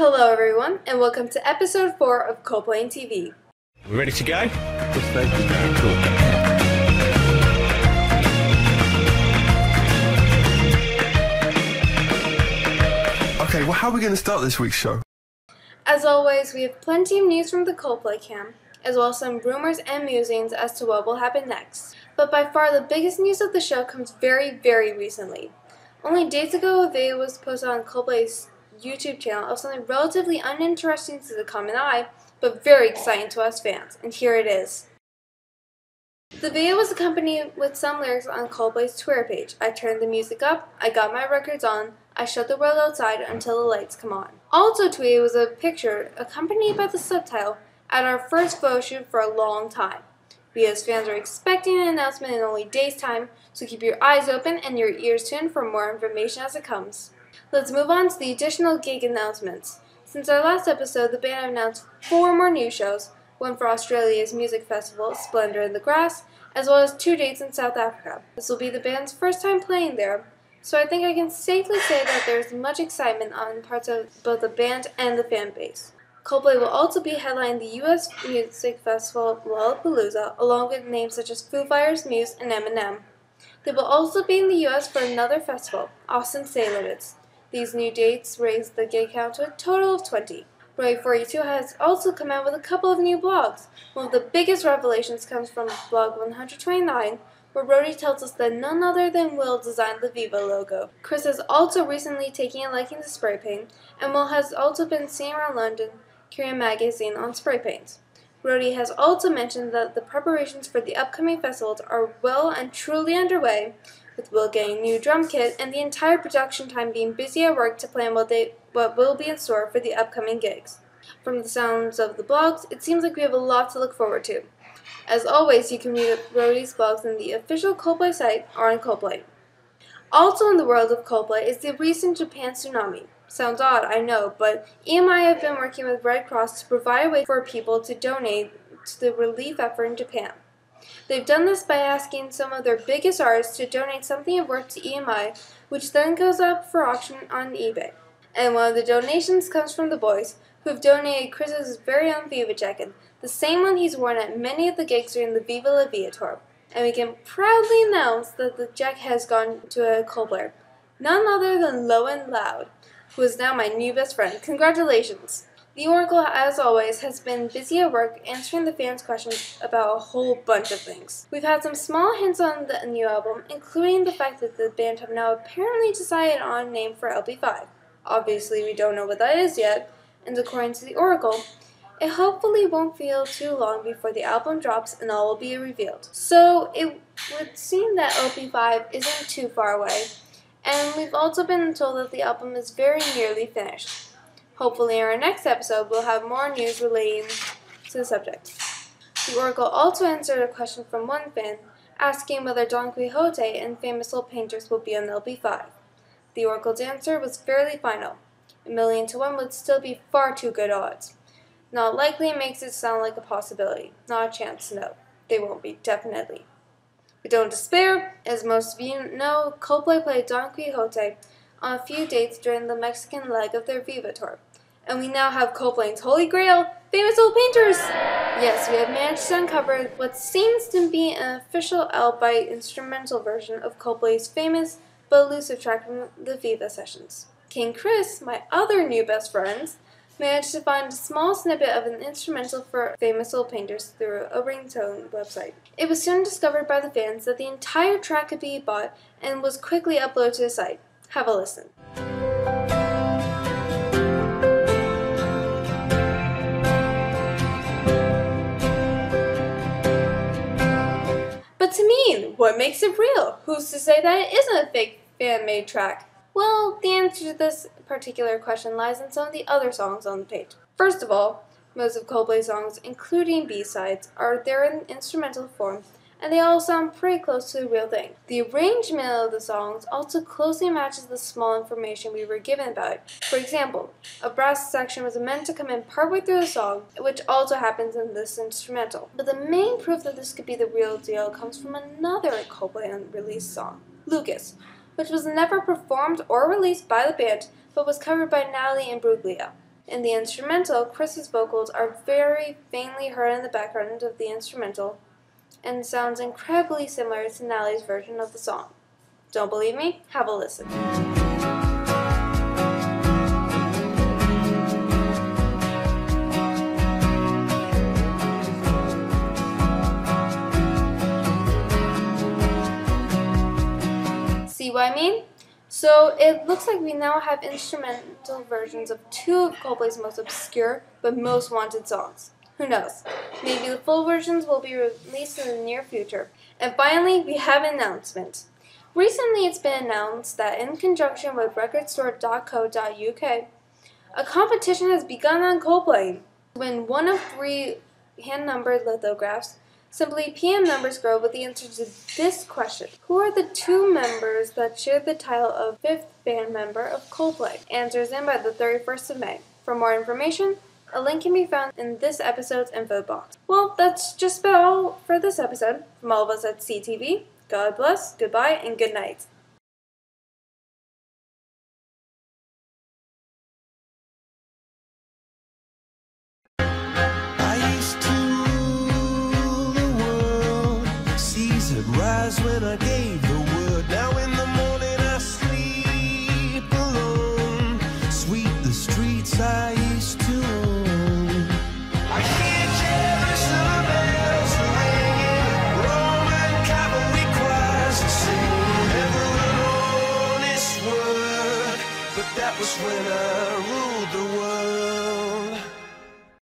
Hello everyone, and welcome to episode 4 of ColdplayingTV. We ready to go? Just ready to go. Cool. Okay, well, how are we going to start this week's show? As always, we have plenty of news from the Coldplay cam, as well as some rumors and musings as to what will happen next. But by far the biggest news of the show comes very, very recently. Only days ago, a video was posted on Coldplay's YouTube channel of something relatively uninteresting to the common eye, but very exciting to us fans, and here it is. The video was accompanied with some lyrics on Coldplay's Twitter page. I turned the music up, I got my records on, I shut the world outside until the lights come on. Also tweeted was a picture accompanied by the subtitle, at our first photo shoot for a long time. We as fans are expecting an announcement in only days' time, so keep your eyes open and your ears tuned for more information as it comes. Let's move on to the additional gig announcements. Since our last episode, the band announced 4 more new shows, one for Australia's music festival, Splendour in the Grass, as well as 2 dates in South Africa. This will be the band's first time playing there, so I think I can safely say that there's much excitement on parts of both the band and the fan base. Coldplay will also be headlining the US music festival Lollapalooza, along with names such as Foo Fighters, Muse, and Eminem. They will also be in the US for another festival, Austin Limits. These new dates raise the gig count to a total of 20. Roadie 42 has also come out with a couple of new blogs. One of the biggest revelations comes from blog 129, where Roadie tells us that none other than Will designed the Viva logo. Chris has also recently taken a liking to spray paint, and Will has also been seen around London carrying a magazine on spray paint. Roadie has also mentioned that the preparations for the upcoming festivals are well and truly underway, with Will getting a new drum kit and the entire production time being busy at work to plan what will be in store for the upcoming gigs. From the sounds of the blogs, it seems like we have a lot to look forward to. As always, you can read Roadie's blogs on the official Coldplay site or on Coldplay. Also in the world of Coldplay is the recent Japan tsunami. Sounds odd, I know, but EMI have been working with Red Cross to provide a way for people to donate to the relief effort in Japan. They've done this by asking some of their biggest artists to donate something of worth to EMI, which then goes up for auction on eBay. And one of the donations comes from the boys, who have donated Chris's very own Viva jacket, the same one he's worn at many of the gigs during the Viva La Vida tour. And we can proudly announce that the jacket has gone to a Coldplayer, none other than Low and Loud, who is now my new best friend. Congratulations! The Oracle, as always, has been busy at work answering the fans' questions about a whole bunch of things. We've had some small hints on the new album, including the fact that the band have now apparently decided on a name for LP5. Obviously, we don't know what that is yet, and according to the Oracle, it hopefully won't feel too long before the album drops and all will be revealed. So it would seem that LP5 isn't too far away, and we've also been told that the album is very nearly finished. Hopefully in our next episode we'll have more news relating to the subject. The Oracle also answered a question from one fan, asking whether Don Quixote and Famous Old Painters will be on LP5. The Oracle's answer was fairly final. 1,000,000 to 1 would still be far too good odds. Not likely makes it sound like a possibility. Not a chance, no. They won't be, definitely. But don't despair. As most of you know, Coldplay played Don Quixote on a few dates during the Mexican leg of their Viva tour. And we now have Coldplay's Holy Grail, Famous Old Painters! Yes, we have managed to uncover what seems to be an official albeit instrumental version of Coldplay's famous but elusive track from the Viva sessions. King Chris, my other new best friend, managed to find a small snippet of an instrumental for Famous Old Painters through a ringtone website. It was soon discovered by the fans that the entire track could be bought and was quickly uploaded to the site. Have a listen. But Taameen, what makes it real? Who's to say that it isn't a fake fan-made track? Well, the answer to this particular question lies in some of the other songs on the page. First of all, most of Coldplay's songs, including B-sides, are there in instrumental form, and they all sound pretty close to the real thing. The arrangement of the songs also closely matches the small information we were given about it. For example, a brass section was meant to come in partway through the song, which also happens in this instrumental. But the main proof that this could be the real deal comes from another Coldplay unreleased song, Lucas, which was never performed or released by the band, but was covered by Natalie and Bruglia. In the instrumental, Chris's vocals are very faintly heard in the background of the instrumental and sounds incredibly similar to Natalie's version of the song. Don't believe me? Have a listen. See what I mean? So it looks like we now have instrumental versions of two of Coldplay's most obscure but most wanted songs. Who knows? Maybe the full versions will be released in the near future. And finally, we have an announcement. Recently it's been announced that in conjunction with recordstore.co.uk, a competition has begun on Coldplay. To win one of 3 hand-numbered lithographs, simply PM numbers grow with the answer to this question. Who are the 2 members that share the title of 5th band member of Coldplay? Answers in by the 31st of May. For more information, a link can be found in this episode's info box. Well, that's just about all for this episode. From all of us at CTV, God bless, goodbye, and good night. I used to rule the world, seas had rise when I gave the